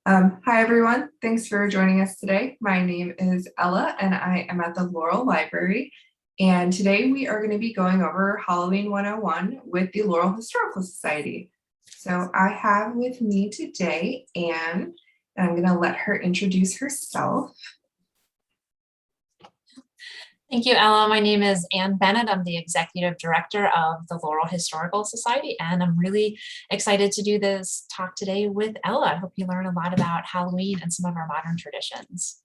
Hi, everyone. Thanks for joining us today. My name is Ella, and I am at the Laurel Library. And today we are going to be going over Halloween 101 with the Laurel Historical Society. So I have with me today Anne, and I'm going to let her introduce herself. Thank you, Ella. My name is Ann Bennett. I'm the Executive Director of the Laurel Historical Society, and I'm really excited to do this talk today with Ella. I hope you learn a lot about Halloween and some of our modern traditions.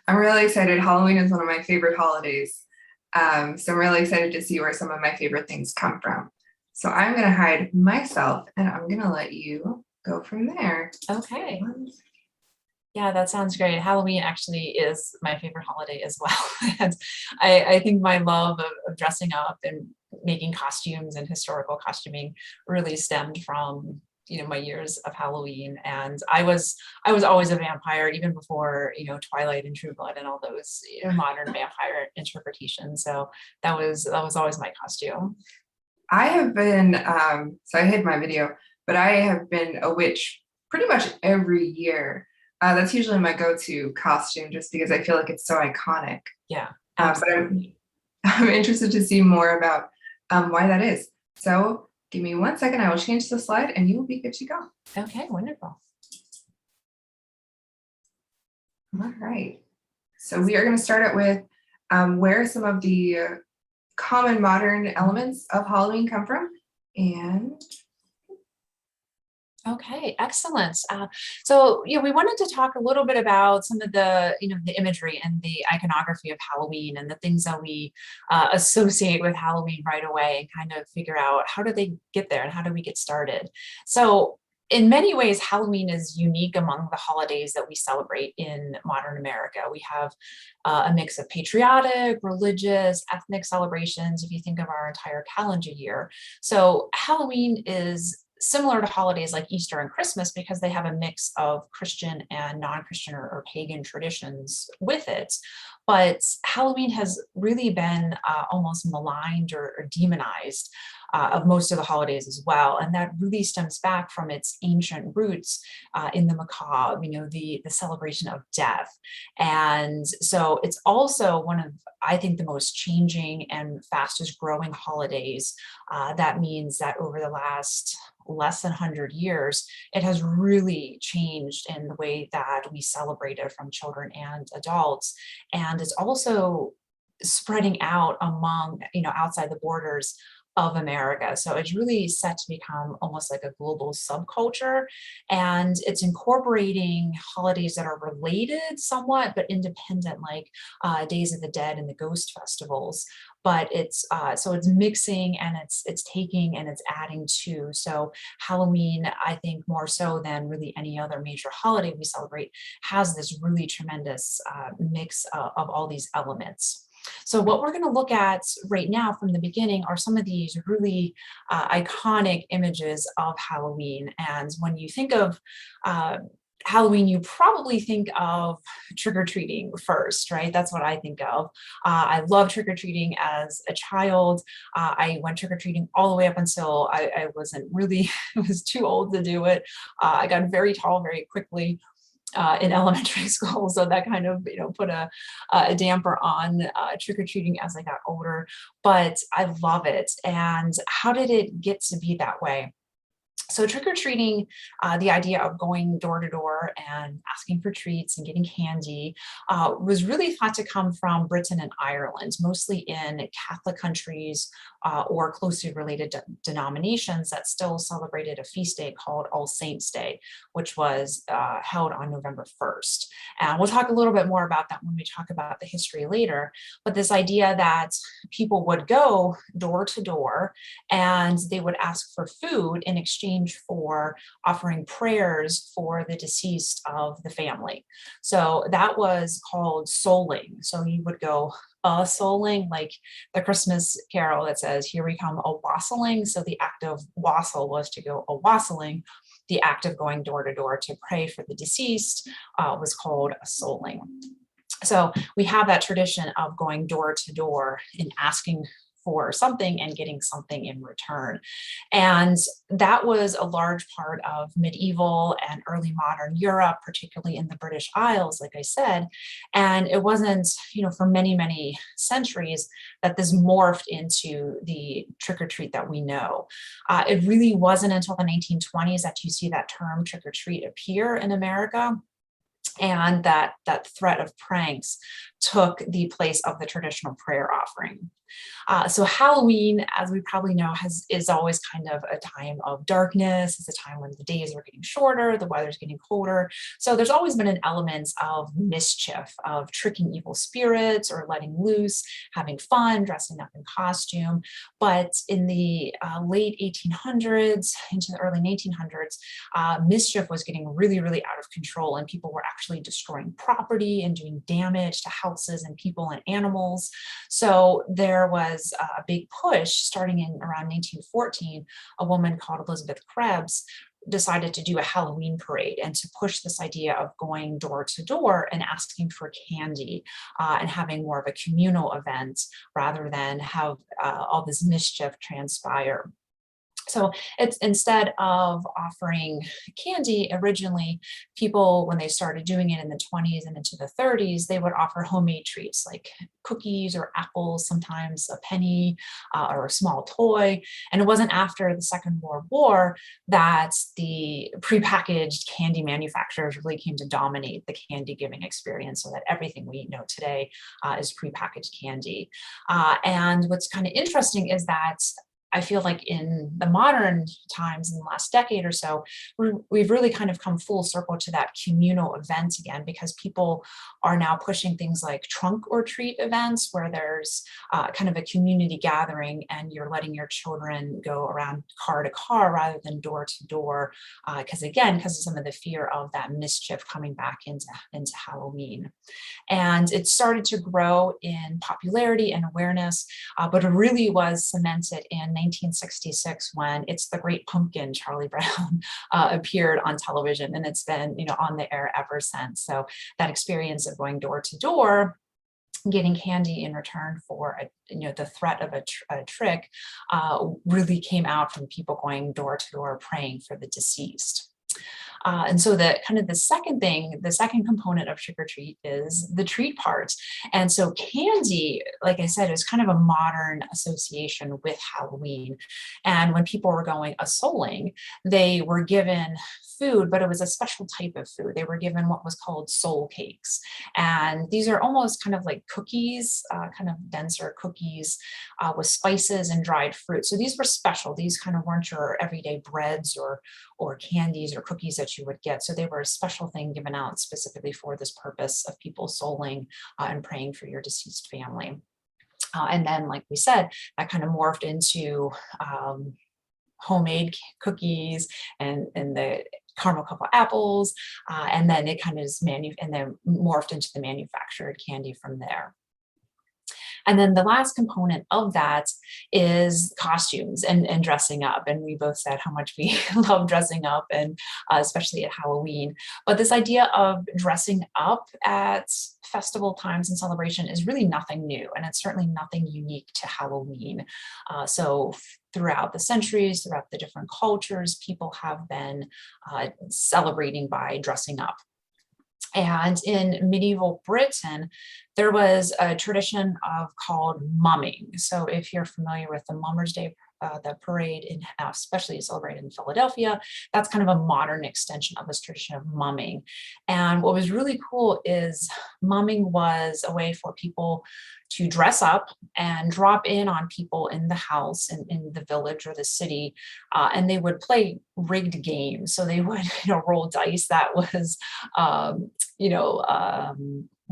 I'm really excited. Halloween is one of my favorite holidays. So I'm really excited to see where some of my favorite things come from. So I'm going to hide myself, and I'm going to let you go from there. Okay. Yeah, that sounds great. Halloween actually is my favorite holiday as well. And I think my love of dressing up and making costumes and historical costuming really stemmed from my years of Halloween. And I was always a vampire even before Twilight and True Blood and all those modern vampire interpretations. So that was always my costume. I have been so I hid my video, but I have been a witch pretty much every year. That's usually my go-to costume just because I feel like it's so iconic. Yeah, but I'm interested to see more about why that is. So give me 1 second. I will change the slide and you will be good to go. Okay, wonderful. All right. So we are going to start out with where some of the common modern elements of Halloween come from. And okay, excellent. So we wanted to talk a little bit about some of the the imagery and the iconography of Halloween and the things that we associate with Halloween right away, and kind of figure out how do they get there and how do we get started. So in many ways, Halloween is unique among the holidays that we celebrate in modern America. We have a mix of patriotic, religious, ethnic celebrations, if you think of our entire calendar year. So Halloween is similar to holidays like Easter and Christmas because they have a mix of Christian and non-Christian or pagan traditions with it. But Halloween has really been almost maligned or demonized of most of the holidays as well. And that really stems back from its ancient roots in the macabre, the celebration of death. And so it's also one of, I think, the most changing and fastest growing holidays. That means that over the last less than 100 years, it has really changed in the way that we celebrate it from children and adults. And it's also spreading out among, outside the borders of America. So it's really set to become almost like a global subculture, and it's incorporating holidays that are related somewhat, but independent, like Days of the Dead and the Ghost festivals. But it's so it's mixing and it's taking and it's adding to. So Halloween, I think more so than really any other major holiday we celebrate, has this really tremendous mix of all these elements. So what we're going to look at right now from the beginning are some of these really iconic images of Halloween. And when you think of Halloween, you probably think of trick-or-treating first, right? That's what I think of. I love trick-or-treating as a child. I went trick-or-treating all the way up until I wasn't really, I was too old to do it. I got very tall very quickly. In elementary school, so that kind of put a damper on trick-or-treating as I got older, but I love it. And how did it get to be that way? So trick-or-treating, the idea of going door to door and asking for treats and getting candy was really thought to come from Britain and Ireland, mostly in Catholic countries or closely related denominations that still celebrated a feast day called All Saints' Day, which was held on November 1st. And we'll talk a little bit more about that when we talk about the history later. But this idea that people would go door to door and they would ask for food in exchange for offering prayers for the deceased of the family. So that was called souling. So you would go souling, like the Christmas carol that says, "Here we come a wassailing." So the act of wassail was to go a wassailing. The act of going door to door to pray for the deceased was called a souling. So we have that tradition of going door to door and asking for something and getting something in return. And that was a large part of medieval and early modern Europe, particularly in the British Isles, like I said. And it wasn't, for many, many centuries that this morphed into the trick or treat that we know. It really wasn't until the 1920s that you see that term trick or treat appear in America, and that threat of pranks took the place of the traditional prayer offering. So Halloween, as we probably know, is always kind of a time of darkness. It's a time when the days are getting shorter, the weather's getting colder. So there's always been an element of mischief, of tricking evil spirits or letting loose, having fun, dressing up in costume. But in the late 1800s into the early 1900s, mischief was getting really, really out of control, and people were actually destroying property and doing damage to houses and people and animals. So there was a big push starting in around 1914. A woman called Elizabeth Krebs decided to do a Halloween parade and to push this idea of going door to door and asking for candy and having more of a communal event rather than have all this mischief transpire. So it's instead of offering candy, originally people, when they started doing it in the 20s and into the 30s, they would offer homemade treats like cookies or apples, sometimes a penny or a small toy. And it wasn't after the Second World War that the prepackaged candy manufacturers really came to dominate the candy giving experience, so that everything we know today is prepackaged candy. And what's kind of interesting is that I feel like in the modern times, in the last decade or so, we've really kind of come full circle to that communal event again, because people are now pushing things like trunk or treat events where there's kind of a community gathering and you're letting your children go around car to car rather than door to door, because of some of the fear of that mischief coming back into Halloween. And it started to grow in popularity and awareness, but it really was cemented in 1966 when It's the Great Pumpkin, Charlie Brown, appeared on television, and it's been on the air ever since. So that experience of going door to door, getting candy in return for the threat of a trick really came out from people going door to door praying for the deceased. And so the second component of trick or treat is the treat part. And so candy, like I said, is kind of a modern association with Halloween. And when people were going a-souling, they were given food, but it was a special type of food. They were given what was called soul cakes. And these are almost kind of like cookies, kind of denser cookies with spices and dried fruit. So these were special. These kind of weren't your everyday breads or candies or cookies that you would get. So they were a special thing given out specifically for this purpose of people souling and praying for your deceased family. And then, like we said, that kind of morphed into homemade cookies and the caramel couple apples, and then it kind of morphed into the manufactured candy from there. And then the last component of that is costumes and dressing up. And we both said how much we love dressing up, and especially at Halloween. But this idea of dressing up at festival times and celebration is really nothing new. And it's certainly nothing unique to Halloween. So throughout the centuries, throughout the different cultures, people have been celebrating by dressing up. And in medieval Britain, there was a tradition called mumming. So if you're familiar with the Mummers' Day, the parade, especially celebrated in Philadelphia, that's kind of a modern extension of this tradition of mumming. And what was really cool is mumming was a way for people to dress up and drop in on people in the house and in the village or the city, and they would play rigged games. So they would roll dice that was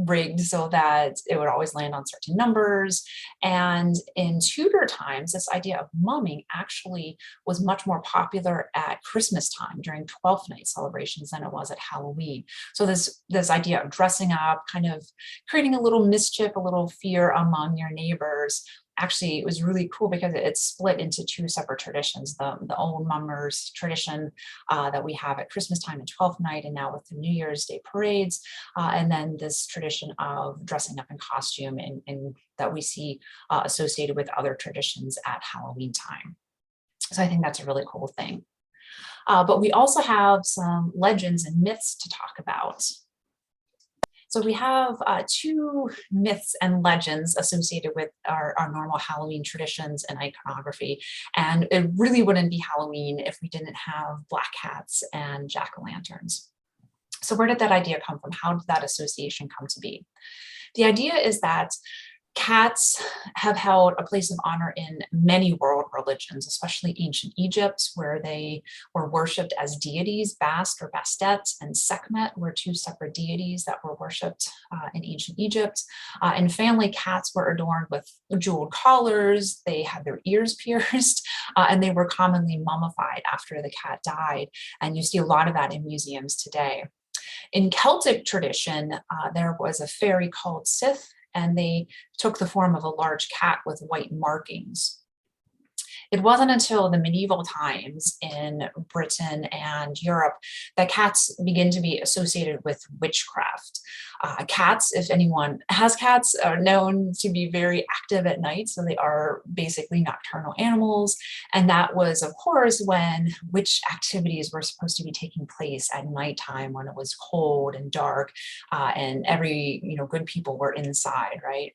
rigged so that it would always land on certain numbers. And in Tudor times, this idea of mumming actually was much more popular at Christmas time during Twelfth Night celebrations than it was at Halloween. So this idea of dressing up, kind of creating a little mischief, a little fear among your neighbors, actually, it was really cool because it split into two separate traditions, the old mummers tradition that we have at Christmas time and Twelfth Night, and now with the New Year's Day parades, and then this tradition of dressing up in costume and that we see associated with other traditions at Halloween time. So I think that's a really cool thing. But we also have some legends and myths to talk about. So we have two myths and legends associated with our normal Halloween traditions and iconography. And it really wouldn't be Halloween if we didn't have black cats and jack-o'-lanterns. So where did that idea come from? How did that association come to be? The idea is that cats have held a place of honor in many world religions, especially ancient Egypt, where they were worshipped as deities. Bast or Bastet and Sekhmet were two separate deities that were worshipped in ancient Egypt. In family, cats were adorned with jeweled collars, they had their ears pierced, and they were commonly mummified after the cat died. And you see a lot of that in museums today. In Celtic tradition, there was a fairy called Sith, and they took the form of a large cat with white markings. It wasn't until the medieval times in Britain and Europe that cats begin to be associated with witchcraft. Cats, if anyone has cats, are known to be very active at night, so they are basically nocturnal animals. And that was, of course, when witch activities were supposed to be taking place at nighttime when it was cold and dark, and every good people were inside, right?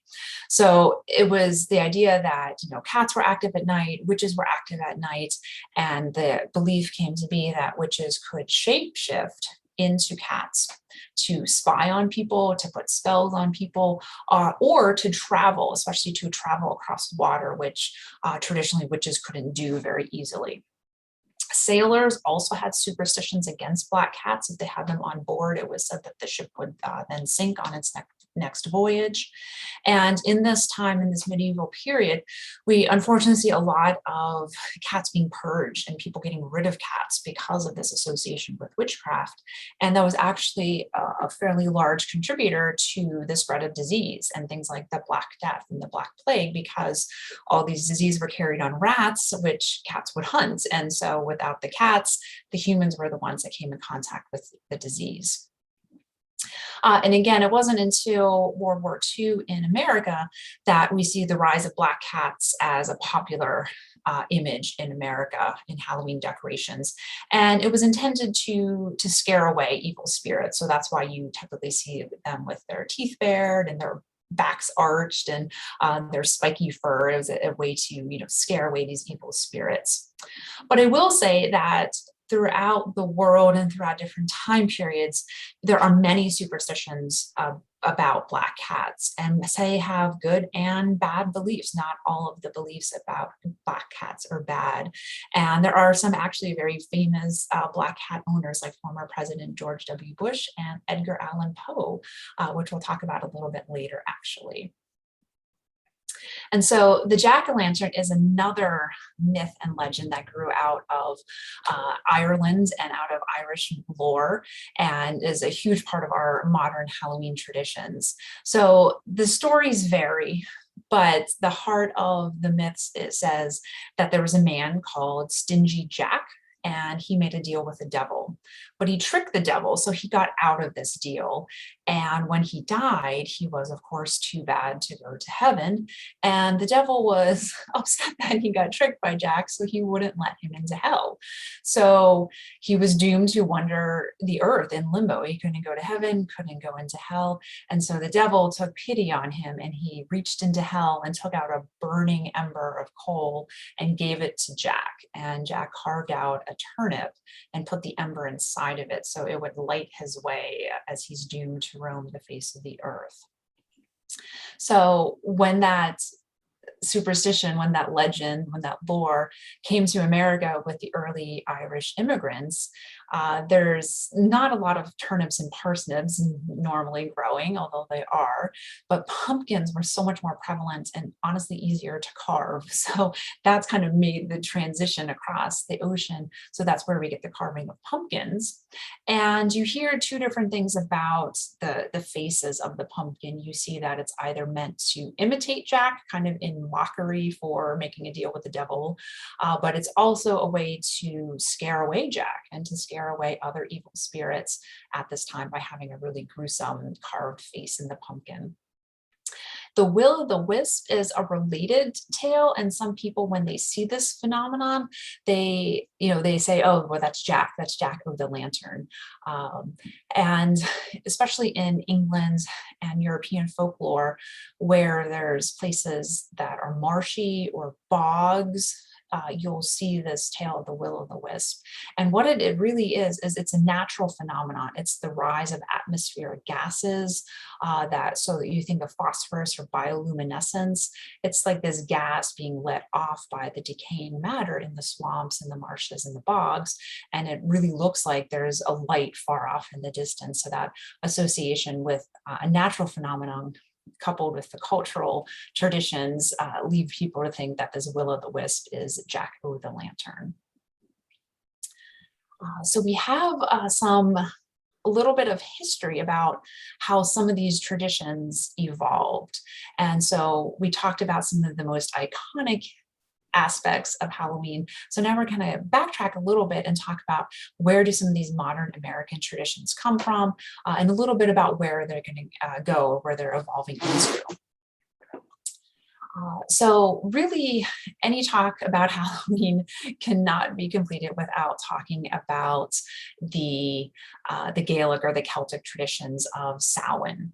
So it was the idea that cats were active at night, witches were active at night, and the belief came to be that witches could shapeshift into cats to spy on people, to put spells on people, or to travel, especially to travel across water, which traditionally witches couldn't do very easily. Sailors also had superstitions against black cats. If they had them on board, it was said that the ship would then sink on its next voyage. And in this time, in this medieval period, we unfortunately see a lot of cats being purged and people getting rid of cats because of this association with witchcraft. And that was actually a fairly large contributor to the spread of disease and things like the Black Death and the Black Plague, because all these diseases were carried on rats, which cats would hunt. And so without the cats, the humans were the ones that came in contact with the disease. And again, it wasn't until World War II in America that we see the rise of black cats as a popular image in America in Halloween decorations. And it was intended to scare away evil spirits. So that's why you typically see them with their teeth bared and their backs arched and their spiky fur. It was a way to scare away these evil spirits. But I will say that throughout the world and throughout different time periods, there are many superstitions about black cats, and they have good and bad beliefs. Not all of the beliefs about black cats are bad. And there are some actually very famous black cat owners, like former President George W. Bush and Edgar Allan Poe, which we'll talk about a little bit later, actually. And so the jack-o'-lantern is another myth and legend that grew out of Ireland and out of Irish lore, and is a huge part of our modern Halloween traditions. So the stories vary, but the heart of the myths, it says that there was a man called Stingy Jack, and he made a deal with the devil, but he tricked the devil, so he got out of this deal. And when he died, he was, of course, too bad to go to heaven. And the devil was upset that he got tricked by Jack, so he wouldn't let him into hell. So he was doomed to wander the earth in limbo. He couldn't go to heaven, couldn't go into hell. And so the devil took pity on him, and he reached into hell and took out a burning ember of coal and gave it to Jack. And Jack carved out a turnip and put the ember inside of it so it would light his way as he's doomed to roam the face of the earth. So when that superstition, when that legend, when that lore came to America with the early Irish immigrants, There's not a lot of turnips and parsnips normally growing, although they are, but pumpkins were so much more prevalent and honestly easier to carve. So that's kind of made the transition across the ocean. So that's where we get the carving of pumpkins. And you hear two different things about the faces of the pumpkin. You see that it's either meant to imitate Jack, kind of in mockery for making a deal with the devil, but it's also a way to scare away Jack and to scare away other evil spirits at this time by having a really gruesome carved face in the pumpkin. The will-o'-the-wisp is a related tale, and some people, when they see this phenomenon, they say, "Oh, well, that's Jack of the Lantern," and especially in England and European folklore, where there's places that are marshy or bogs. You'll see this tale of the will-o'-the-wisp. And what it really is it's a natural phenomenon. It's the rise of atmospheric gases so that you think of phosphorus or bioluminescence. It's like this gas being let off by the decaying matter in the swamps and the marshes and the bogs. And it really looks like there's a light far off in the distance. So that association with a natural phenomenon coupled with the cultural traditions lead people to think that this will-o'-the-wisp is Jack o' the Lantern. So we have a little bit of history about how some of these traditions evolved. And so we talked about some of the most iconic aspects of Halloween. So now we're going to backtrack a little bit and talk about where do some of these modern American traditions come from, and a little bit about where they're going to go, where they're evolving into. So really, any talk about Halloween cannot be completed without talking about the Gaelic or the Celtic traditions of Samhain.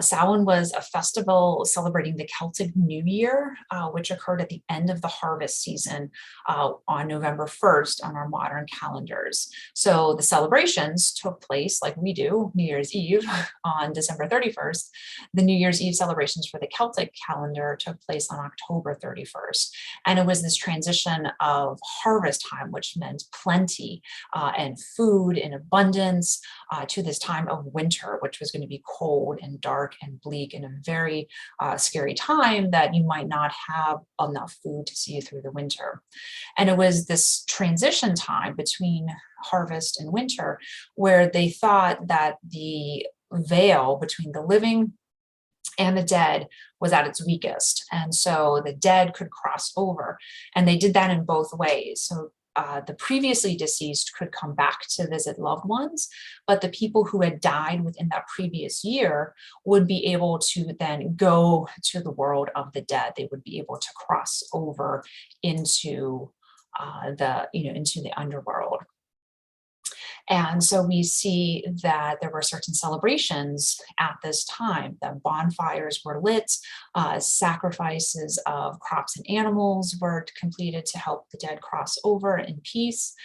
Samhain was a festival celebrating the Celtic New Year, which occurred at the end of the harvest season on November 1st on our modern calendars. So the celebrations took place like we do, New Year's Eve on December 31st. The New Year's Eve celebrations for the Celtic calendar took place on October 31st. And it was this transition of harvest time, which meant plenty and food in abundance, to this time of winter, which was going to be cold and dark and bleak and a very scary time that you might not have enough food to see you through the winter. And it was this transition time between harvest and winter where they thought that the veil between the living and the dead was at its weakest. And so the dead could cross over. And they did that in both ways. So the previously deceased could come back to visit loved ones, but the people who had died within that previous year would be able to then go to the world of the dead. They would be able to cross over into into the underworld. And so we see that there were certain celebrations at this time. The bonfires were lit, sacrifices of crops and animals were completed to help the dead cross over in peace.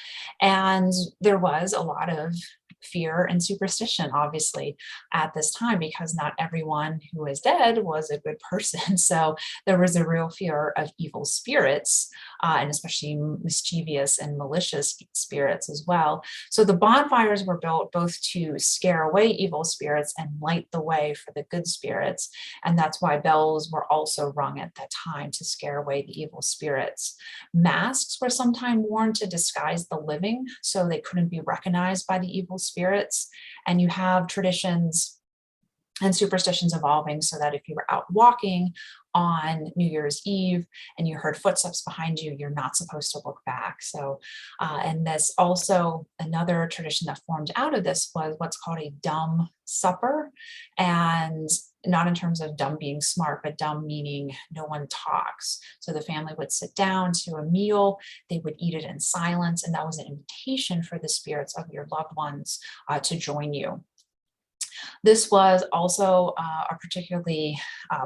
And there was a lot of fear and superstition, obviously, at this time, because not everyone who was dead was a good person. So there was a real fear of evil spirits, and especially mischievous and malicious spirits as well. So the bonfires were built both to scare away evil spirits and light the way for the good spirits. And that's why bells were also rung at that time to scare away the evil spirits. Masks were sometimes worn to disguise the living so they couldn't be recognized by the evil spirits. And you have traditions and superstitions evolving so that if you were out walking on New Year's Eve and you heard footsteps behind you, you're not supposed to look back. So, and this also, another tradition that formed out of this was what's called a dumb supper. And not in terms of dumb being smart, but dumb meaning no one talks. So the family would sit down to a meal, they would eat it in silence, and that was an invitation for the spirits of your loved ones to join you. This was also a particularly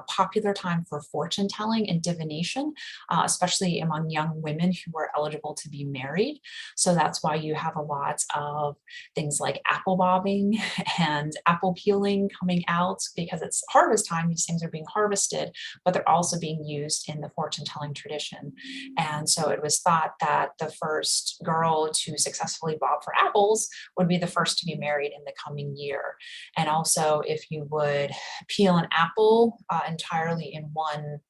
popular time for fortune telling and divination, especially among young women who were eligible to be married. So that's why you have a lot of things like apple bobbing and apple peeling coming out, because it's harvest time. These things are being harvested, but they're also being used in the fortune telling tradition. And so it was thought that the first girl to successfully bob for apples would be the first to be married in the coming year. And also, if you would peel an apple entirely in one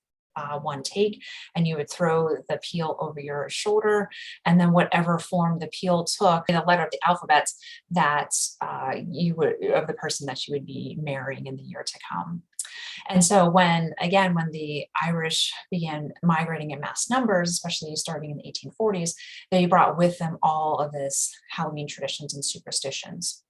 take, and you would throw the peel over your shoulder, and then whatever form the peel took, the letter of the alphabet that you would, of the person that you would be marrying in the year to come. And so when the Irish began migrating in mass numbers, especially starting in the 1840s, they brought with them all of this Halloween traditions and superstitions.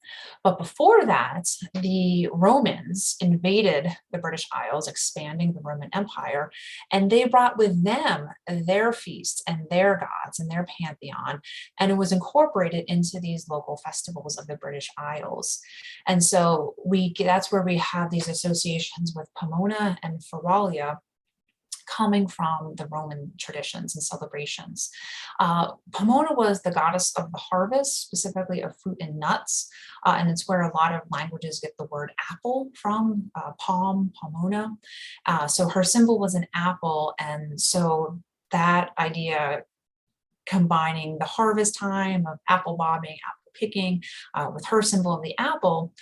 But before that, the Romans invaded the British Isles, expanding the Roman Empire, and they brought with them their feasts and their gods and their pantheon, and it was incorporated into these local festivals of the British Isles. And so that's where we have these associations with Pomona and Feralia coming from the Roman traditions and celebrations. Pomona was the goddess of the harvest, specifically of fruit and nuts, and it's where a lot of languages get the word apple from, Pomona. So her symbol was an apple, and so that idea, combining the harvest time of apple bobbing, apple picking, with her symbol of the apple,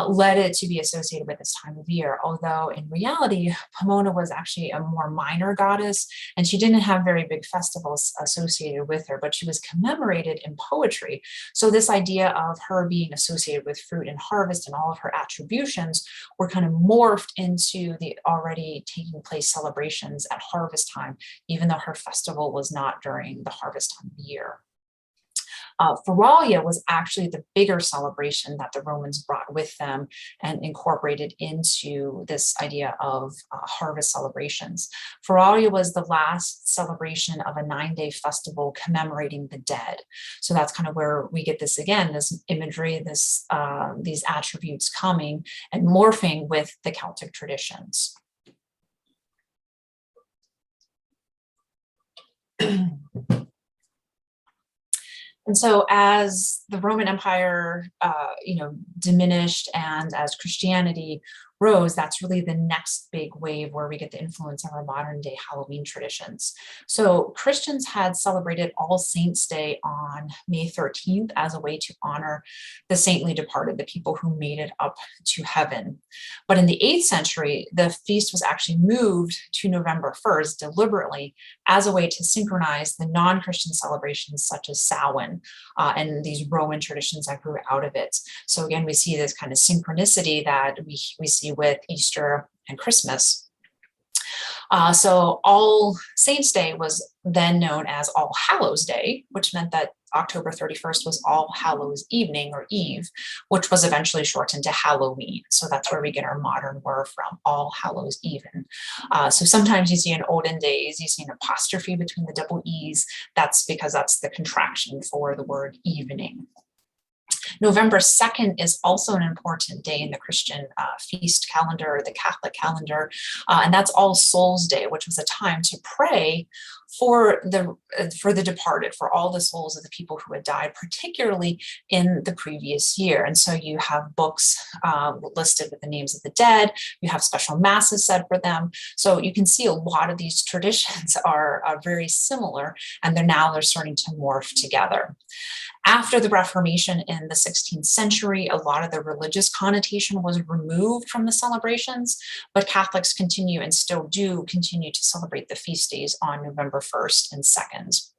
led it to be associated with this time of year. Although in reality, Pomona was actually a more minor goddess, and she didn't have very big festivals associated with her, but she was commemorated in poetry. So this idea of her being associated with fruit and harvest and all of her attributions were kind of morphed into the already taking place celebrations at harvest time, even though her festival was not during the harvest time of the year. Feralia was actually the bigger celebration that the Romans brought with them and incorporated into this idea of harvest celebrations. Feralia was the last celebration of a 9-day festival commemorating the dead. So that's kind of where we get this again, this imagery, these attributes coming and morphing with the Celtic traditions. And so as the Roman Empire, diminished, and as Christianity rose, that's really the next big wave where we get the influence of our modern day Halloween traditions. So Christians had celebrated All Saints' Day on May 13th as a way to honor the saintly departed, the people who made it up to heaven. But in the 8th century, the feast was actually moved to November 1st deliberately as a way to synchronize the non-Christian celebrations such as Samhain and these Roman traditions that grew out of it. So again, we see this kind of synchronicity that we see with Easter and Christmas. So All Saints' Day was then known as All Hallows' Day, which meant that October 31st was All Hallows Evening or Eve, which was eventually shortened to Halloween. So that's where we get our modern word from, All Hallows Even. So sometimes you see in olden days, you see an apostrophe between the double E's. That's because that's the contraction for the word evening. November 2nd is also an important day in the Christian feast calendar, the Catholic calendar, and that's All Souls' Day, which was a time to pray for the departed, for all the souls of the people who had died, particularly in the previous year. And so you have books listed with the names of the dead, you have special masses said for them. So you can see a lot of these traditions are very similar, and they're starting to morph together. After the Reformation in the 16th century, a lot of the religious connotation was removed from the celebrations, but Catholics continue and still do continue to celebrate the feast days on November 1st and 2nd.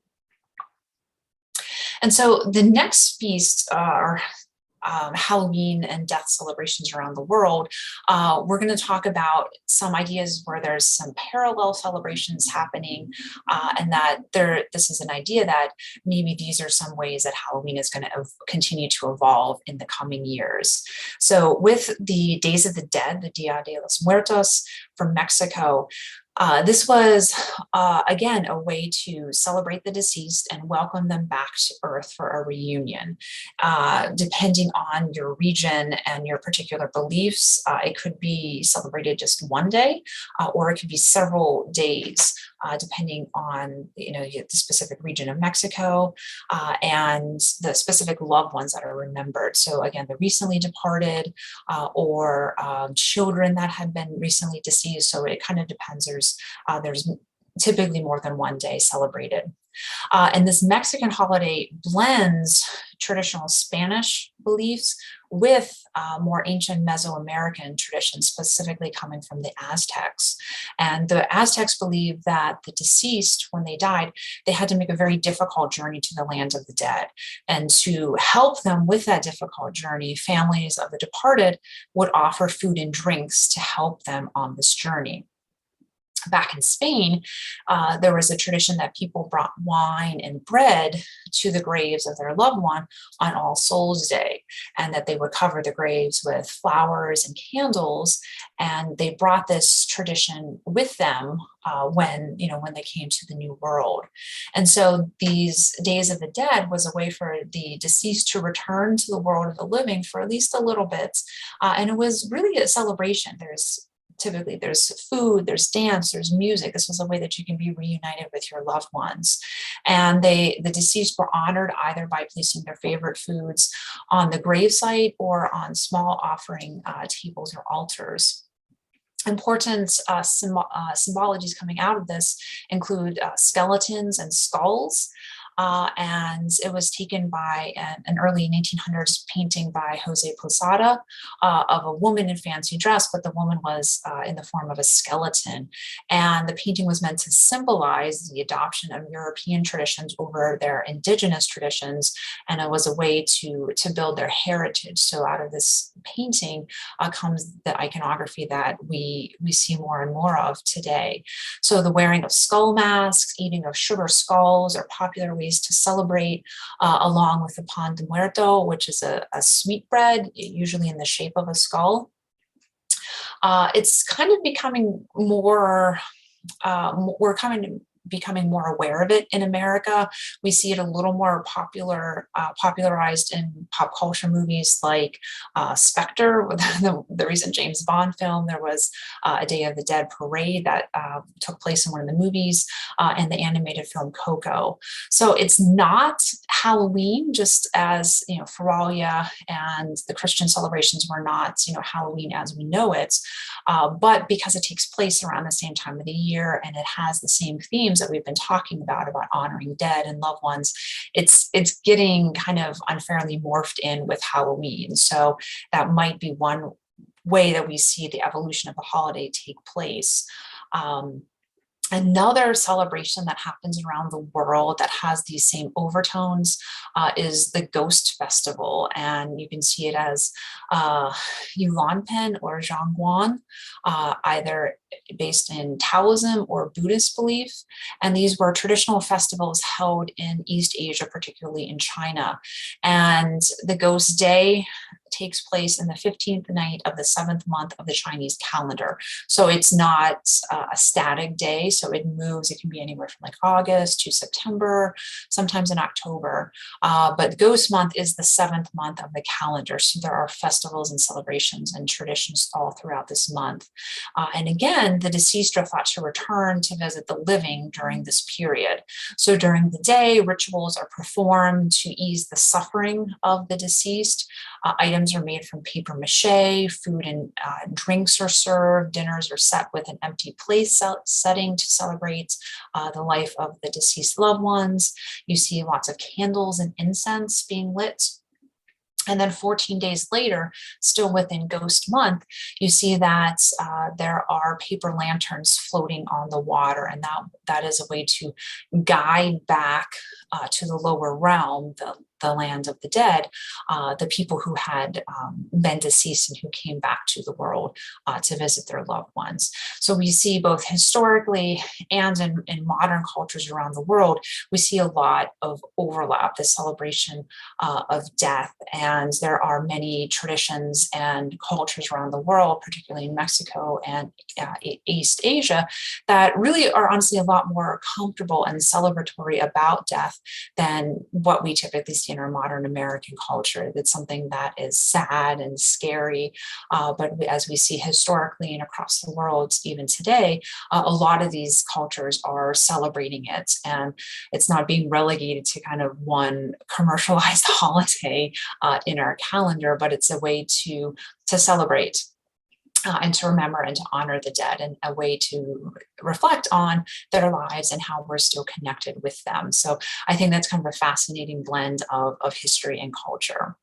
And so the next feasts are Halloween and death celebrations around the world. We're going to talk about some ideas where there's some parallel celebrations happening, and that this is an idea that maybe these are some ways that Halloween is going to continue to evolve in the coming years. So with the Days of the Dead, the Dia de los Muertos from Mexico, This was, again, a way to celebrate the deceased and welcome them back to Earth for a reunion. Depending on your region and your particular beliefs, it could be celebrated just one day, or it could be several days, depending on the specific region of Mexico and the specific loved ones that are remembered. So again, the recently departed or children that had been recently deceased. So it kind of depends. There's typically more than one day celebrated. And this Mexican holiday blends traditional Spanish beliefs with more ancient Mesoamerican traditions, specifically coming from the Aztecs. And the Aztecs believed that the deceased, when they died, they had to make a very difficult journey to the land of the dead. And to help them with that difficult journey, families of the departed would offer food and drinks to help them on this journey. Back in Spain, there was a tradition that people brought wine and bread to the graves of their loved one on All Souls Day, and that they would cover the graves with flowers and candles. And they brought this tradition with them when they came to the New World. And so these Days of the Dead was a way for the deceased to return to the world of the living for at least a little bit. And it was really a celebration. Typically there's food, there's dance, there's music. This was a way that you can be reunited with your loved ones. And the deceased were honored either by placing their favorite foods on the gravesite or on small offering tables or altars. Important symbologies coming out of this include skeletons and skulls. And it was taken by an early 1900s painting by Jose Posada of a woman in fancy dress, but the woman was in the form of a skeleton. And the painting was meant to symbolize the adoption of European traditions over their indigenous traditions, and it was a way to build their heritage. So out of this painting comes the iconography that we see more and more of today. So the wearing of skull masks, eating of sugar skulls are popular ways to celebrate, along with the pan de muerto, which is a sweet bread, usually in the shape of a skull. It's kind of becoming more, becoming more aware of it in America. We see it a little more popularized in pop culture movies like Spectre, the recent James Bond film. There was a Day of the Dead parade that took place in one of the movies, and the animated film Coco. So it's not Halloween, just as Feralia and the Christian celebrations were not Halloween as we know it, but because it takes place around the same time of the year and it has the same themes that we've been talking about honoring dead and loved ones, it's getting kind of unfairly morphed in with Halloween. So that might be one way that we see the evolution of the holiday take place. Another celebration that happens around the world that has these same overtones is the Ghost Festival. And you can see it as Yulanpen or Zhangguan, either based in Taoism or Buddhist belief. And these were traditional festivals held in East Asia, particularly in China. And the Ghost Day takes place in the 15th night of the 7th month of the Chinese calendar. So it's not a static day. So it moves, it can be anywhere from like August to September, sometimes in October. But Ghost Month is the 7th month of the calendar. So there are festivals and celebrations and traditions all throughout this month. And again, the deceased are thought to return to visit the living during this period. So during the day, rituals are performed to ease the suffering of the deceased. Items are made from paper mache, food and drinks are served, dinners are set with an empty place setting to celebrate the life of the deceased loved ones. You see lots of candles and incense being lit. And then 14 days later, still within Ghost Month, you see that there are paper lanterns floating on the water. And that is a way to guide back to the lower realm, the the land of the dead, the people who had been deceased and who came back to the world to visit their loved ones. So we see both historically and in modern cultures around the world, we see a lot of overlap, the celebration of death. And there are many traditions and cultures around the world, particularly in Mexico and East Asia, that really are honestly a lot more comfortable and celebratory about death than what we typically see in our modern American culture. It's something that is sad and scary, but as we see historically and across the world, even today, a lot of these cultures are celebrating it, and it's not being relegated to kind of one commercialized holiday in our calendar, but it's a way to celebrate and to remember and to honor the dead, and a way to reflect on their lives and how we're still connected with them. So I think that's kind of a fascinating blend of history and culture.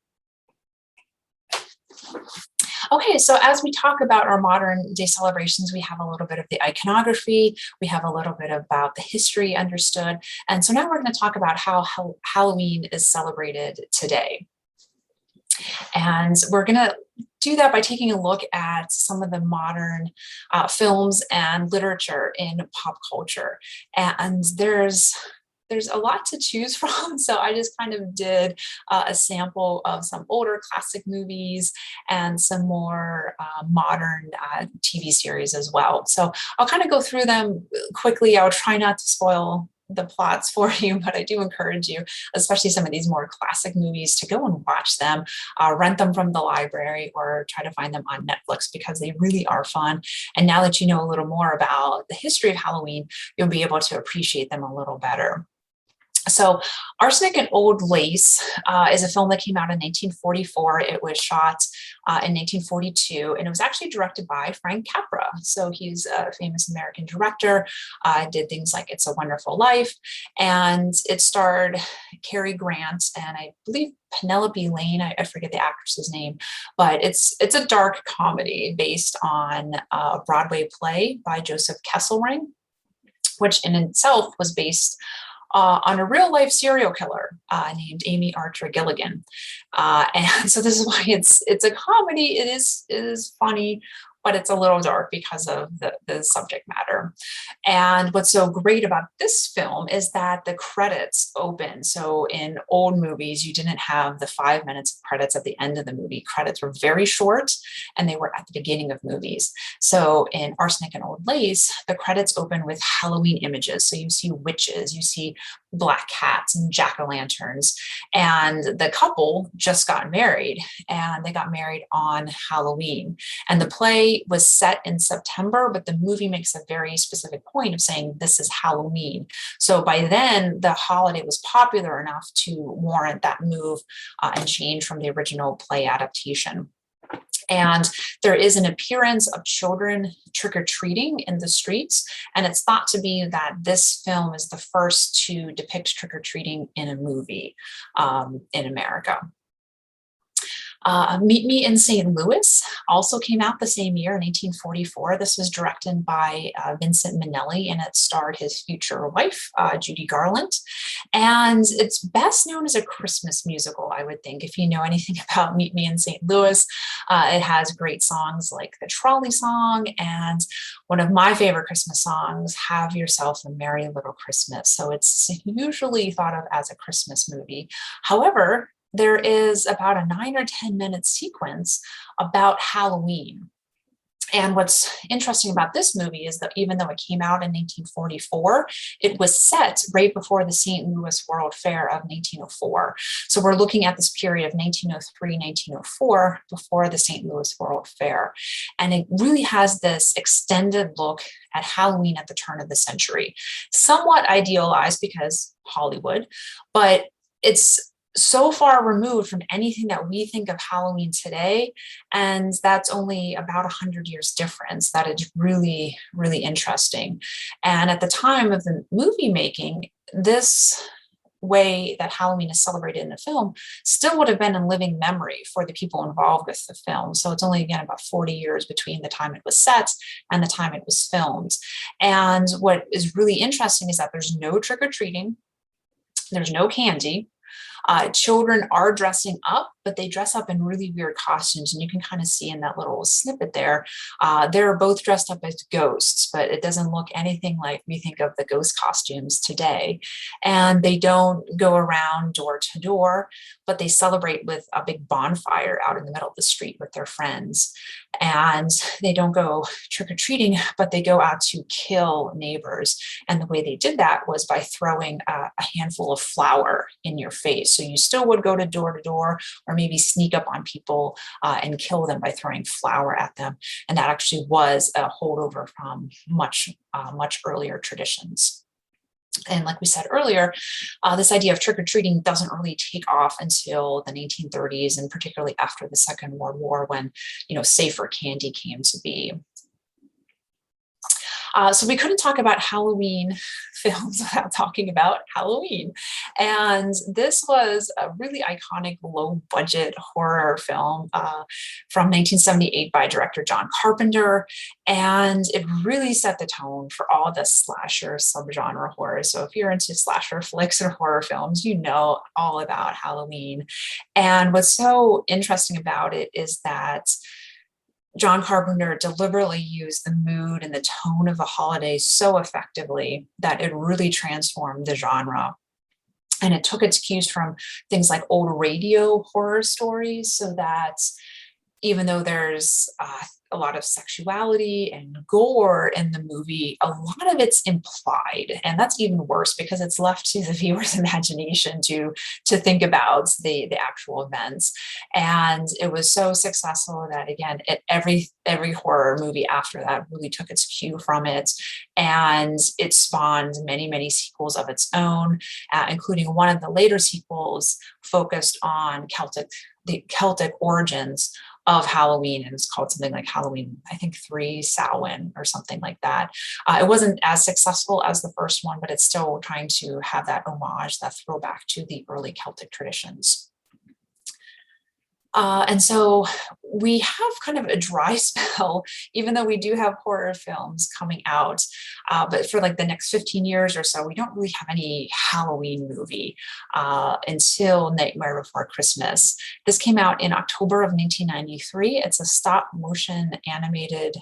Okay, so as we talk about our modern day celebrations, we have a little bit of the iconography, we have a little bit about the history understood, and so now we're going to talk about how Halloween is celebrated today. And we're going to do that by taking a look at some of the modern films and literature in pop culture. And there's a lot to choose from. So I just kind of did a sample of some older classic movies and some more modern TV series as well. So I'll kind of go through them quickly. I'll try not to spoil the plots for you, but I do encourage you, especially some of these more classic movies, to go and watch them, rent them from the library, or try to find them on Netflix, because they really are fun. And now that you know a little more about the history of Halloween, you'll be able to appreciate them a little better. So Arsenic and Old Lace is a film that came out in 1944. It was shot in 1942, and it was actually directed by Frank Capra. So he's a famous American director, did things like It's a Wonderful Life, and it starred Cary Grant and I believe Penelope Lane. I forget the actress's name, but it's a dark comedy based on a Broadway play by Joseph Kesselring, which in itself was based on a real life serial killer named Amy Archer Gilligan. And so this is why it's a comedy. It is funny, but it's a little dark because of the subject matter. And what's so great about this film is that the credits open. So in old movies, you didn't have the 5 minutes of credits at the end of the movie. Credits were very short, and they were at the beginning of movies. So in Arsenic and Old Lace, the credits open with Halloween images. So you see witches, you see black cats and jack-o'-lanterns. And the couple just got married, and they got married on Halloween. And the play was set in September, but the movie makes a very specific point of saying this is Halloween. So by then, the holiday was popular enough to warrant that move and change from the original play adaptation. And there is an appearance of children trick-or-treating in the streets. And it's thought to be that this film is the first to depict trick-or-treating in a movie in America. Meet Me in St. Louis also came out the same year in 1844. This was directed by Vincent Minnelli, and it starred his future wife, Judy Garland. And it's best known as a Christmas musical, I would think, if you know anything about Meet Me in St. Louis. It has great songs like the Trolley Song, and one of my favorite Christmas songs, Have Yourself a Merry Little Christmas. So it's usually thought of as a Christmas movie. However, there is about a 9 or 10 minute sequence about Halloween. And what's interesting about this movie is that even though it came out in 1944, it was set right before the St. Louis World Fair of 1904. So we're looking at this period of 1903, 1904, before the St. Louis World Fair. And it really has this extended look at Halloween at the turn of the century. Somewhat idealized because Hollywood, but it's so far removed from anything that we think of Halloween today. And that's only about 100 years difference. That is really, really interesting. And at the time of the movie making, this way that Halloween is celebrated in the film still would have been in living memory for the people involved with the film. So it's only, again, about 40 years between the time it was set and the time it was filmed. And what is really interesting is that there's no trick-or-treating, there's no candy. Children are dressing up, but they dress up in really weird costumes. And you can kind of see in that little snippet there, they're both dressed up as ghosts, but it doesn't look anything like we think of the ghost costumes today. And they don't go around door to door, but they celebrate with a big bonfire out in the middle of the street with their friends. And they don't go trick-or-treating, but they go out to kill neighbors. And the way they did that was by throwing a handful of flour in your face. So you still would go to door, or maybe sneak up on people and kill them by throwing flour at them. And that actually was a holdover from much earlier traditions. And like we said earlier, this idea of trick-or-treating doesn't really take off until the 1930s, and particularly after the Second World War, when, safer candy came to be. So we couldn't talk about Halloween films without talking about Halloween. And this was a really iconic low budget horror film from 1978 by director John Carpenter. And it really set the tone for all the slasher subgenre horror. So if you're into slasher flicks or horror films, you know all about Halloween. And what's so interesting about it is that John Carpenter deliberately used the mood and the tone of the holiday so effectively that it really transformed the genre. And it took its cues from things like old radio horror stories, so that even though there's a lot of sexuality and gore in the movie, a lot of it's implied. And that's even worse because it's left to the viewer's imagination to think about the actual events. And it was so successful that, again, every horror movie after that really took its cue from it. And it spawned many, many sequels of its own, including one of the later sequels focused on the Celtic origins of Halloween, and it's called something like Halloween, I think 3 Samhain or something like that. It wasn't as successful as the first one, but it's still trying to have that homage, that throwback to the early Celtic traditions. And so we have kind of a dry spell, even though we do have horror films coming out. But for like the next 15 years or so, we don't really have any Halloween movie until Nightmare Before Christmas. This came out in October of 1993. It's a stop motion animated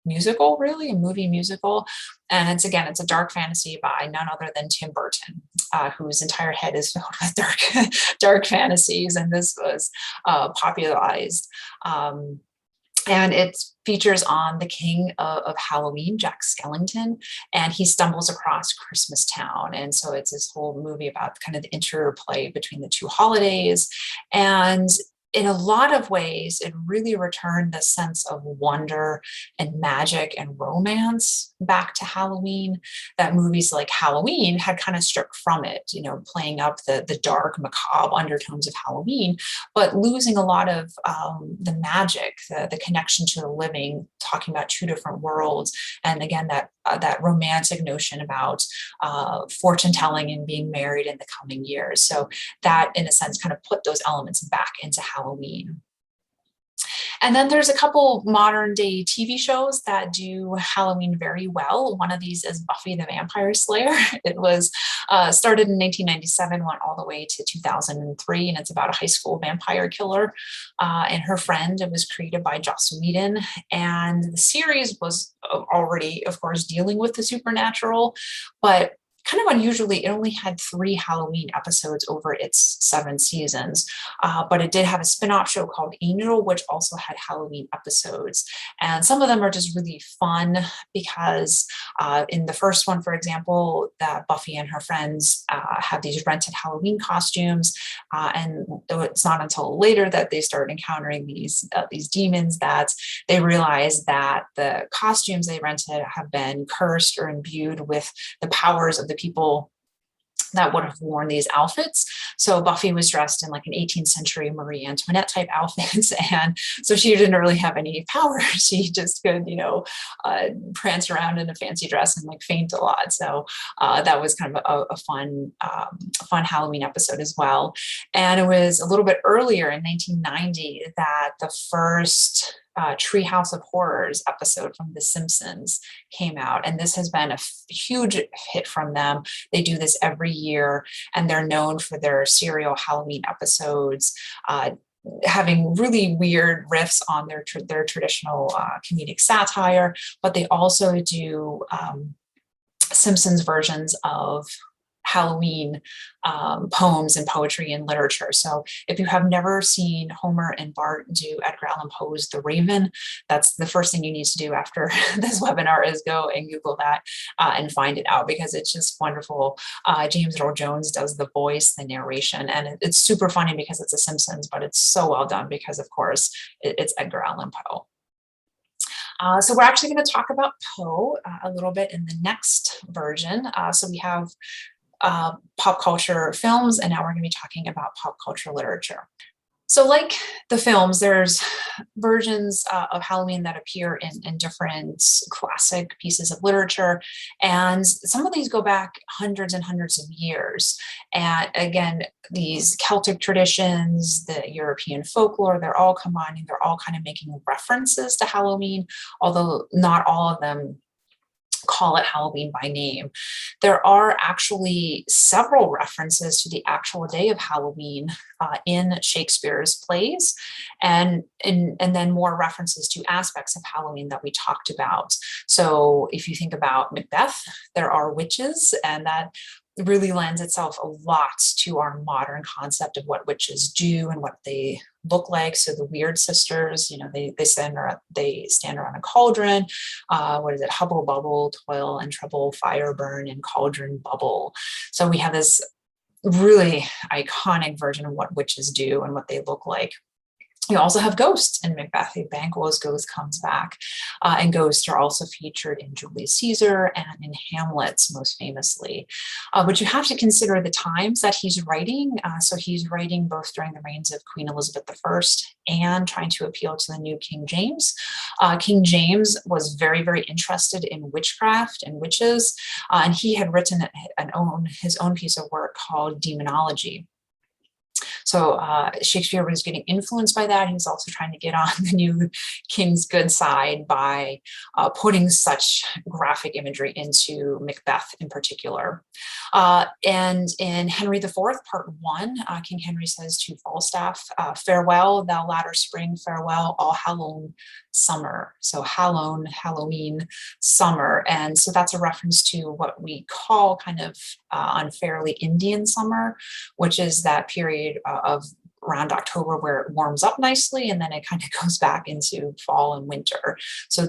musical, really, a movie musical. And it's a dark fantasy by none other than Tim Burton, whose entire head is filled with dark fantasies. And this was popularized. And it features on the king of Halloween, Jack Skellington, and he stumbles across Christmas Town. And so it's this whole movie about kind of the interplay between the two holidays. And in a lot of ways, it really returned the sense of wonder and magic and romance back to Halloween that movies like Halloween had kind of stripped from it, playing up the dark, macabre undertones of Halloween, but losing a lot of the magic, the connection to the living, talking about two different worlds. And again, that romantic notion about fortune telling and being married in the coming years. So that, in a sense, kind of put those elements back into Halloween. And then there's a couple modern day TV shows that do Halloween very well. One of these is Buffy the Vampire Slayer. It was started in 1997, went all the way to 2003, and it's about a high school vampire killer and her friend. It was created by Joss Whedon, and the series was already, of course, dealing with the supernatural, but kind of unusually, it only had 3 Halloween episodes over its 7 seasons, but it did have a spin-off show called Angel, which also had Halloween episodes. And some of them are just really fun because in the first one, for example, that Buffy and her friends have these rented Halloween costumes, and it's not until later that they start encountering these demons that they realize that the costumes they rented have been cursed or imbued with the powers of the people that would have worn these outfits. So Buffy was dressed in like an 18th century Marie Antoinette type outfits. And so she didn't really have any power. She just could, prance around in a fancy dress and like faint a lot. So that was kind of a fun Halloween episode as well. And it was a little bit earlier in 1990 that the first Treehouse of Horrors episode from The Simpsons came out, and this has been a huge hit from them. They do this every year, and they're known for their serial Halloween episodes, having really weird riffs on their traditional comedic satire, but they also do Simpsons versions of Halloween poems and poetry and literature. So if you have never seen Homer and Bart do Edgar Allan Poe's The Raven, that's the first thing you need to do after this webinar is go and Google that and find it out, because it's just wonderful. James Earl Jones does the voice, the narration, and it's super funny because it's a Simpsons, but it's so well done because, of course, it's Edgar Allan Poe. So we're actually going to talk about Poe a little bit in the next version. So we have pop culture films, and now we're going to be talking about pop culture literature. So like the films, there's versions of Halloween that appear in different classic pieces of literature. And some of these go back hundreds and hundreds of years. And again, these Celtic traditions, the European folklore, they're all combining, they're all kind of making references to Halloween, although not all of them call it Halloween by name. There are actually several references to the actual day of Halloween in Shakespeare's plays, and then more references to aspects of Halloween that we talked about. So if you think about Macbeth, there are witches, and that really lends itself a lot to our modern concept of what witches do and what they look like. So the Weird Sisters, they stand around a cauldron. What is it? Hubble bubble, toil and trouble, fire burn, and cauldron bubble. So we have this really iconic version of what witches do and what they look like. You also have ghosts in Macbeth. Banquo's ghost comes back, and ghosts are also featured in Julius Caesar and in Hamlet, most famously. But you have to consider the times that he's writing. So he's writing both during the reigns of Queen Elizabeth I and trying to appeal to the new King James. King James was very, very interested in witchcraft and witches, and he had written his own piece of work called Demonology. So Shakespeare was getting influenced by that. He was also trying to get on the new king's good side by putting such graphic imagery into Macbeth in particular. And in Henry IV, Part 1, King Henry says to Falstaff, farewell, thou latter spring, farewell, all Hallown summer. So Hallown, Halloween, summer. And so that's a reference to what we call kind of unfairly Indian summer, which is that period of around October where it warms up nicely and then it kind of goes back into fall and winter. So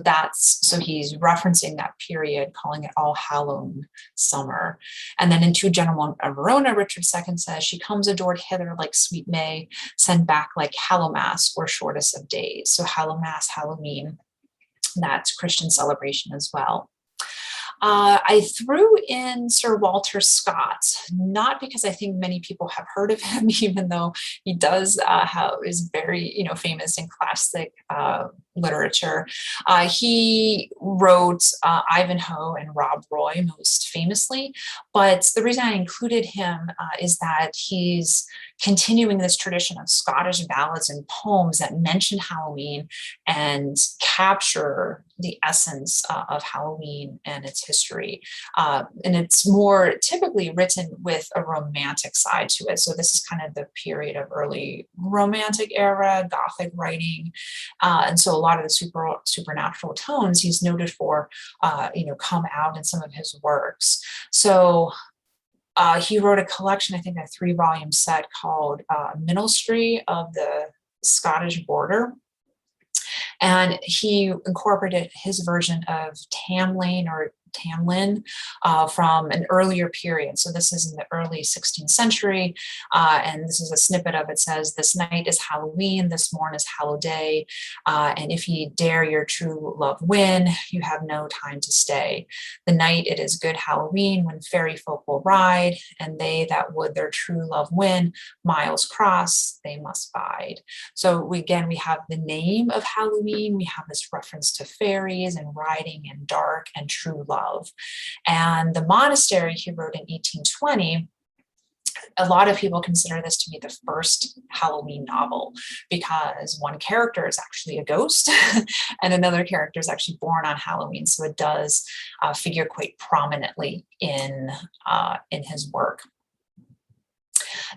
he's referencing that period, calling it all Hallown summer. And then in Two Gentlemen of Verona, Richard II says, she comes adored hither like sweet May, send back like Hallowmas or shortest of days. So Hallowmas, Halloween, that's Christian celebration as well. I threw in Sir Walter Scott, not because I think many people have heard of him, even though he is very, famous in classic literature. He wrote Ivanhoe and Rob Roy most famously, but the reason I included him is that he's continuing this tradition of Scottish ballads and poems that mention Halloween and capture the essence of Halloween and its history. And it's more typically written with a romantic side to it. So this is kind of the period of early Romantic era, Gothic writing. And so a lot of the supernatural tones he's noted for, come out in some of his works. So he wrote a collection, I think a 3-volume set called Minstrelsy of the Scottish Border. And he incorporated his version of Tamlin from an earlier period. So this is in the early 16th century. And this is a snippet of it. Says, this night is Halloween, this morn is Hallowday. And if ye dare your true love win, you have no time to stay. The night it is good Halloween when fairy folk will ride, and they that would their true love win, miles cross, they must bide. So we have the name of Halloween. We have this reference to fairies and riding and dark and true love. And the monastery he wrote in 1820 A lot of people consider this to be the first Halloween novel because one character is actually a ghost and another character is actually born on Halloween. So it does figure quite prominently in his work.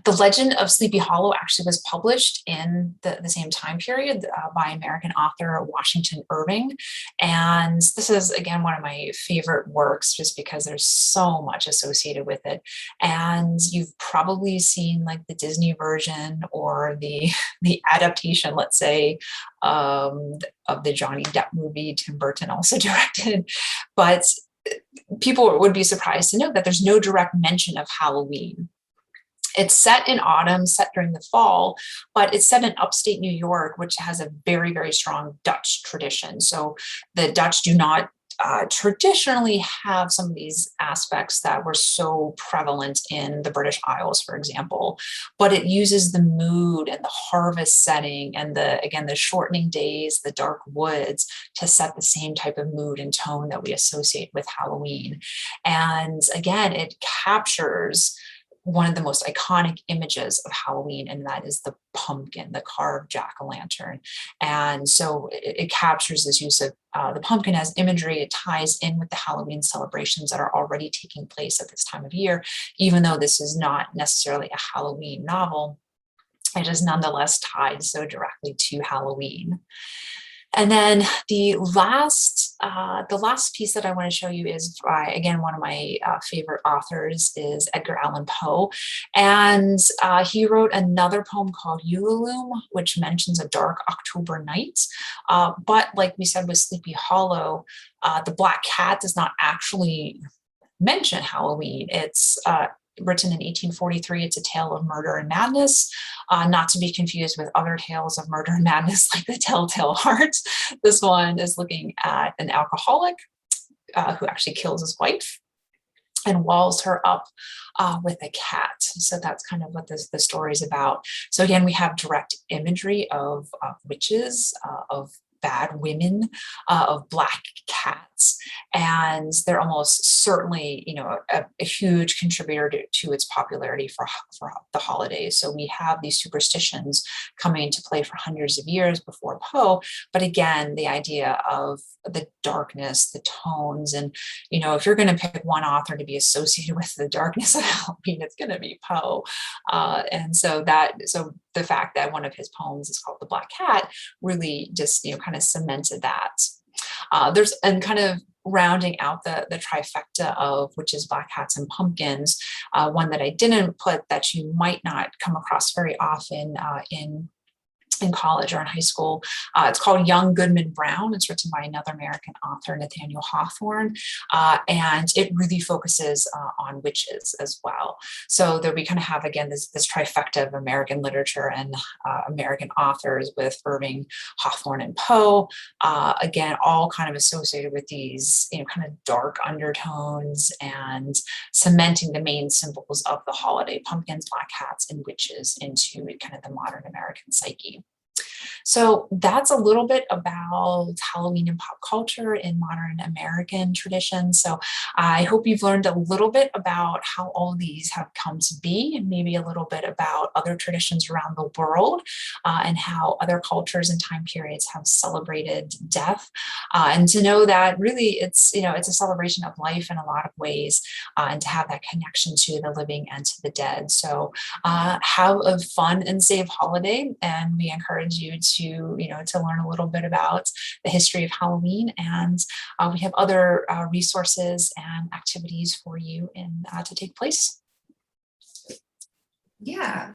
The Legend of Sleepy Hollow actually was published in the same time period by American author Washington Irving. And this is, again, one of my favorite works just because there's so much associated with it. And you've probably seen like the Disney version or the adaptation, let's say, of the Johnny Depp movie Tim Burton also directed. But people would be surprised to know that there's no direct mention of Halloween. It's set in autumn, set during the fall, but it's set in upstate New York, which has a very, very strong Dutch tradition. So the Dutch do not traditionally have some of these aspects that were so prevalent in the British Isles, for example, but it uses the mood and the harvest setting and the shortening days, the dark woods to set the same type of mood and tone that we associate with Halloween. And again, it captures one of the most iconic images of Halloween, and that is the pumpkin, the carved jack-o'-lantern. And so it captures this use of the pumpkin as imagery. It ties in with the Halloween celebrations that are already taking place at this time of year. Even though this is not necessarily a Halloween novel, it is nonetheless tied so directly to Halloween. And then the last piece that I want to show you is by, again, one of my favorite authors is Edgar Allan Poe. And he wrote another poem called Ulalume, which mentions a dark October night. But like we said with Sleepy Hollow, the Black Cat does not actually mention Halloween. It's written in 1843. It's a tale of murder and madness, not to be confused with other tales of murder and madness like The Telltale Heart. This one is looking at an alcoholic who actually kills his wife and walls her up with a cat. So that's kind of what the story is about. So again, we have direct imagery of witches, of bad women, of black cats, and they're almost certainly, a huge contributor to its popularity for the holidays. So we have these superstitions coming into play for hundreds of years before Poe, but again, the idea of the darkness, the tones, and if you're going to pick one author to be associated with the darkness of Halloween, it's going to be Poe. And so the fact that one of his poems is called The Black Cat really just kind of cemented that. There's and kind of rounding out the trifecta of witches, black cats, and pumpkins. One that I didn't put that you might not come across very often in college or in high school. It's called Young Goodman Brown. It's written by another American author, Nathaniel Hawthorne, and it really focuses on witches as well. So there we kind of have, again, this trifecta of American literature and American authors with Irving, Hawthorne, and Poe, again, all kind of associated with these kind of dark undertones and cementing the main symbols of the holiday, pumpkins, black cats, and witches into kind of the modern American psyche. So that's a little bit about Halloween and pop culture in modern American tradition. So I hope you've learned a little bit about how all these have come to be, and maybe a little bit about other traditions around the world, and how other cultures and time periods have celebrated death. And to know that really it's a celebration of life in a lot of ways, and to have that connection to the living and to the dead. So have a fun and safe holiday, and we encourage you to learn a little bit about the history of Halloween, and we have other resources and activities for you to take place. Yeah.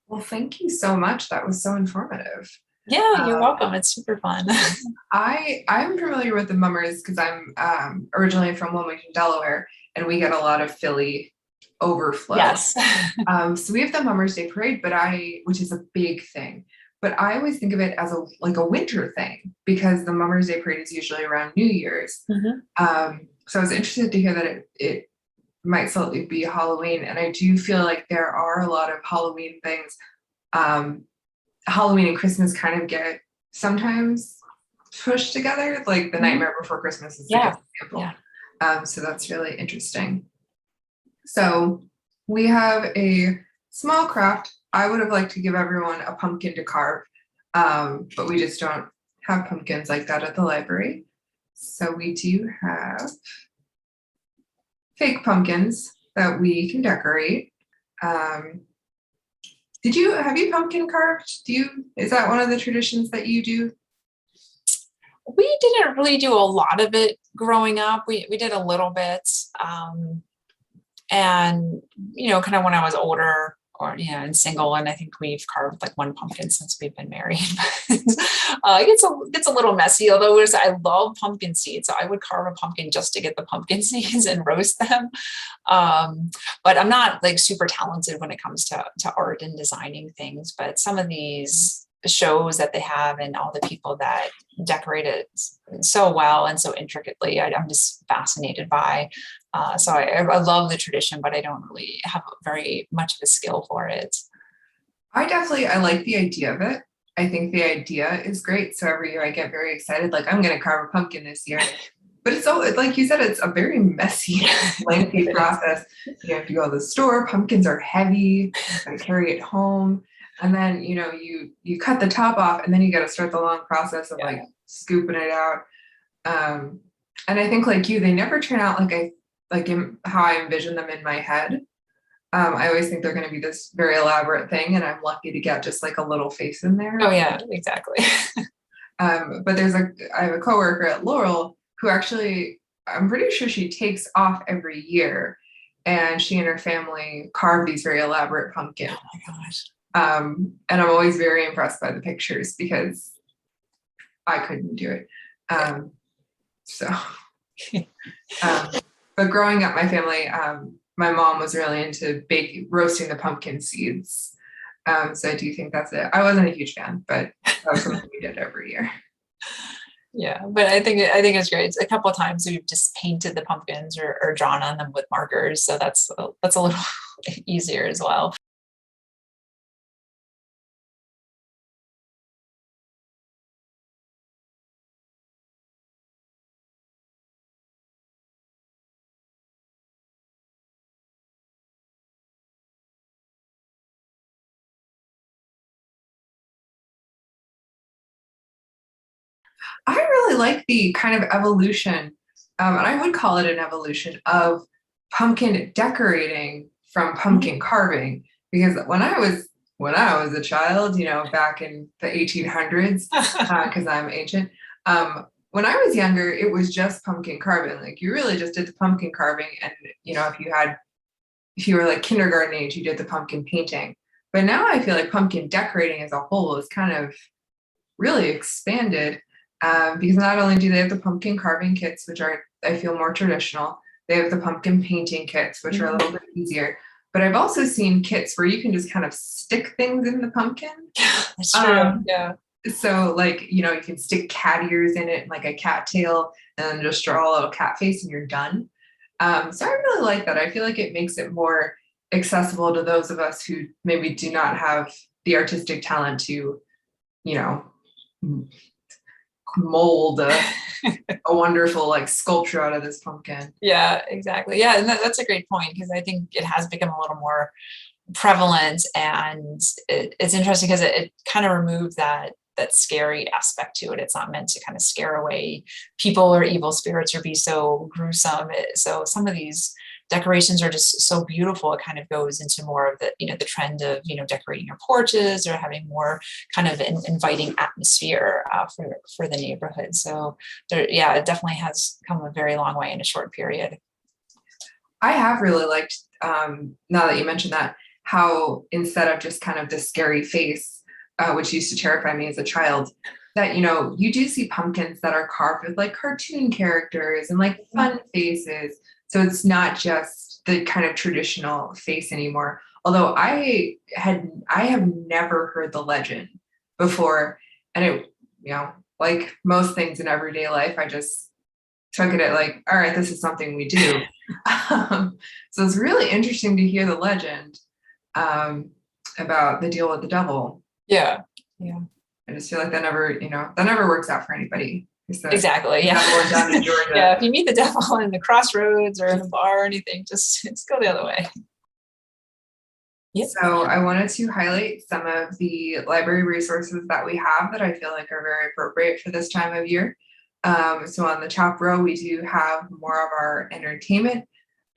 Well, thank you so much. That was so informative. Yeah, you're welcome. It's super fun. I'm familiar with the mummers because I'm originally from Wilmington, Delaware, and we get a lot of Philly overflow. Yes. So we have the Mummers Day Parade, which is a big thing. But I always think of it as a winter thing because the Mummers Day Parade is usually around New Year's. Mm-hmm. So I was interested to hear that it might slightly be Halloween, and I do feel like there are a lot of Halloween things. Halloween and Christmas kind of get sometimes pushed together, like the Nightmare Before Christmas is a good example. Yeah. So that's really interesting. So We have a small craft. I would have liked to give everyone a pumpkin to carve, but we just don't have pumpkins like that at the library. So we do have fake pumpkins that we can decorate. Um, have you pumpkin carved? Is that one of the traditions that you do? We didn't really do a lot of it growing up. We did a little bit. And, kind of when I was older or, and single, and I think we've carved like one pumpkin since we've been married. It gets a little messy, although I love pumpkin seeds. So I would carve a pumpkin just to get the pumpkin seeds and roast them. But I'm not like super talented when it comes to art and designing things, but some of these shows that they have and all the people that decorate it so well and so intricately, I'm just fascinated by. So I love the tradition, but I don't really have very much of a skill for it. I like the idea of it. I think the idea is great. So every year I get very excited, like I'm going to carve a pumpkin this year. But it's all, like you said, it's a very messy, lengthy process. You have to go to the store. Pumpkins are heavy. You got to carry it home. And then, you cut the top off and then you got to start the long process of like scooping it out. And I think like you, they never turn out how I envision them in my head. I always think they're going to be this very elaborate thing, and I'm lucky to get just like a little face in there. Oh yeah, exactly. But I have a coworker at Laurel who actually, I'm pretty sure she takes off every year, and she and her family carve these very elaborate pumpkins. Oh my gosh. And I'm always very impressed by the pictures because I couldn't do it. But growing up, my family, my mom was really into roasting the pumpkin seeds. So I do think that's it. I wasn't a huge fan, but that was something we did every year. Yeah, but I think it's great. A couple of times we've just painted the pumpkins or drawn on them with markers, so that's a little easier as well. I really like the kind of evolution, and I would call it an evolution of pumpkin decorating from pumpkin carving. Because when I was a child, back in the 1800s, because I'm ancient, when I was younger, it was just pumpkin carving. Like you really just did the pumpkin carving, and if you were like kindergarten age, you did the pumpkin painting. But now I feel like pumpkin decorating as a whole is kind of really expanded, because not only do they have the pumpkin carving kits, which are, I feel, more traditional, they have the pumpkin painting kits, which are a little bit easier. But I've also seen kits where you can just kind of stick things in the pumpkin. That's true. Yeah. So like, you can stick cat ears in it, like a cat tail, and then just draw a little cat face and you're done. So I really like that. I feel like it makes it more accessible to those of us who maybe do not have the artistic talent to, mold a wonderful like sculpture out of this pumpkin. Yeah, exactly. Yeah, and that's a great point, because I think it has become a little more prevalent, and it's interesting because it kind of removed that scary aspect to it. It's not meant to kind of scare away people or evil spirits or be so gruesome. So some of these decorations are just so beautiful. It kind of goes into more of the, the trend of, decorating your porches or having more kind of an inviting atmosphere for the neighborhood. So it definitely has come a very long way in a short period. I have really liked, now that you mentioned that, how instead of just kind of the scary face, which used to terrify me as a child, that, you do see pumpkins that are carved with like cartoon characters and like fun faces. So it's not just the kind of traditional face anymore. Although I have never heard the legend before. And it, like most things in everyday life, I just took it at like, all right, this is something we do. So it's really interesting to hear the legend about the deal with the devil. Yeah. I just feel like that never works out for anybody. Exactly. Yeah. Down in Georgia. Yeah. If you meet the devil in the crossroads or in a bar or anything, just go the other way. Yep. So I wanted to highlight some of the library resources that we have that I feel like are very appropriate for this time of year. So on the top row, we do have more of our entertainment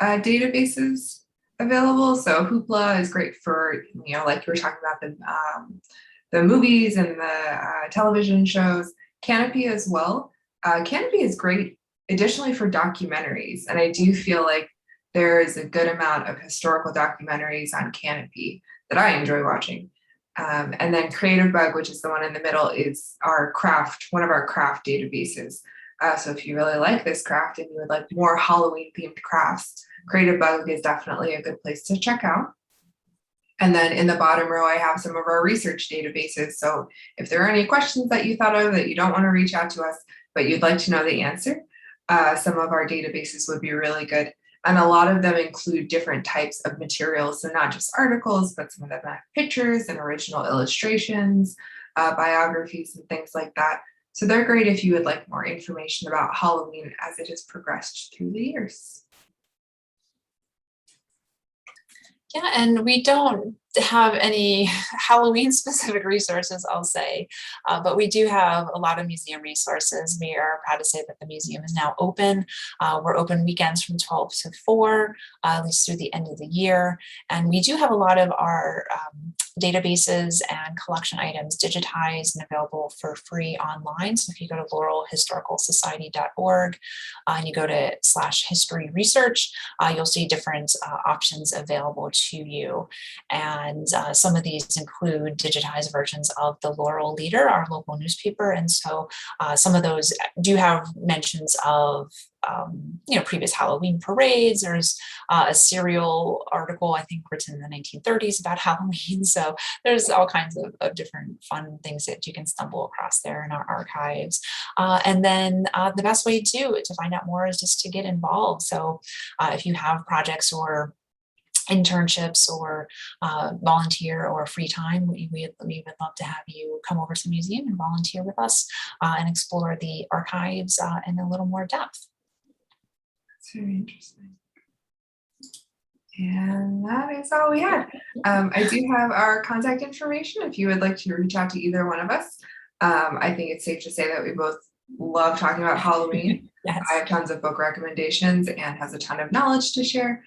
databases available. So Hoopla is great for, like you were talking about the movies and the television shows. Canopy as well. Canopy is great additionally for documentaries. And I do feel like there is a good amount of historical documentaries on Canopy that I enjoy watching. And then Creative Bug, which is the one in the middle, is one of our craft databases. So if you really like this craft and you would like more Halloween themed crafts, Creative Bug is definitely a good place to check out. And then in the bottom row, I have some of our research databases. So if there are any questions that you thought of that you don't want to reach out to us, but you'd like to know the answer, some of our databases would be really good. And a lot of them include different types of materials. So not just articles, but some of them have pictures and original illustrations, biographies and things like that. So they're great if you would like more information about Halloween as it has progressed through the years. Yeah, and we don't have any Halloween specific resources, I'll say, but we do have a lot of museum resources. We are proud to say that the museum is now open. We're open weekends from 12 to 4, at least through the end of the year. And we do have a lot of our databases and collection items digitized and available for free online. So if you go to laurelhistoricalsociety.org and you go to /history research, you'll see different options available to you. And some of these include digitized versions of the Laurel Leader, our local newspaper. And so some of those do have mentions of previous Halloween parades. There's a serial article, I think, written in the 1930s about Halloween. So there's all kinds of different fun things that you can stumble across there in our archives. And then the best way to find out more is just to get involved. So if you have projects or internships or volunteer or free time, we would love to have you come over to the museum and volunteer with us and explore the archives in a little more depth. That's very interesting. And that is all we had. I do have our contact information if you would like to reach out to either one of us. I think it's safe to say that we both love talking about Halloween. Yes. I have tons of book recommendations and has a ton of knowledge to share.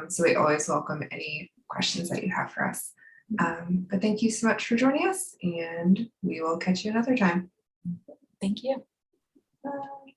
So we always welcome any questions that you have for us. But thank you so much for joining us, and we will catch you another time. Thank you. Bye.